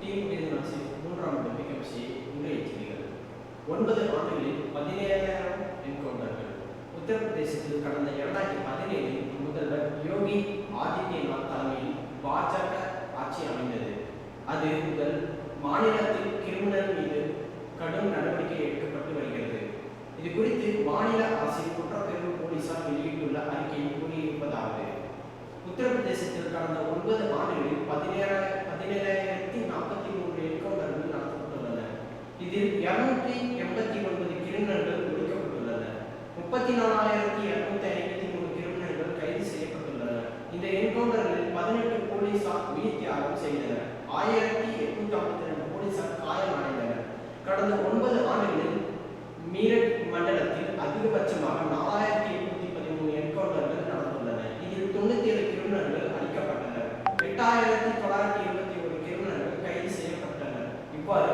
Team Nasir 3ஆம் ஆண்டு பிகம்சி இன்றைய செய்திகள். 9 ஆண்டுகளில் 17,000 என்கவுண்டர்கள். உத்தரப்பிரதேசத்தில் கடந்த 2017 முதல்வர் யோகி ஆதித்யநாத் தலைமையில் பாஜக ஆட்சி அமைந்தது. அது முதல் மாநிலத்தில் கிரிமினல் மீது கடும் நடவடிக்கை எடுக்கப்பட்டு வருகிறது. இது குறித்து மாநில அரசின் குற்றப்பிரிவு போலீசார் வெளியிட்டுள்ள அறிக்கையில் கூறியிருப்பதாவது: உத்தரப்பிரதேசத்தில் கடந்த 9 ஆண்டுகளில் 17,043 என்கவுண்டர்கள் நடத்தப்பட்டுள்ளன. இதில் 289 கிரிமினல்கள் ஒழிக்கப்பட்டுள்ளன. 34,253 கிரிமினல்கள் கைது செய்யப்பட்டுள்ளனர். இந்த என்கவுண்டர்களில் 18 போலீசார் உயிர் தியாகம் செய்தனர். 1,852 போலீசார் காயமடைந்தனர். கடந்த 9 ஆண்டுகளில் மீரட் மண்டலத்தில் அதிகபட்சமாக 4,813 என்கவுண்டர்கள் நடந்துள்ளன. இதில் 97 கிரிமினல்கள் அழிக்கப்பட்டனர். 8,921 கிரிமினல்கள் கைது செய்யப்பட்டனர். இவ்வாறு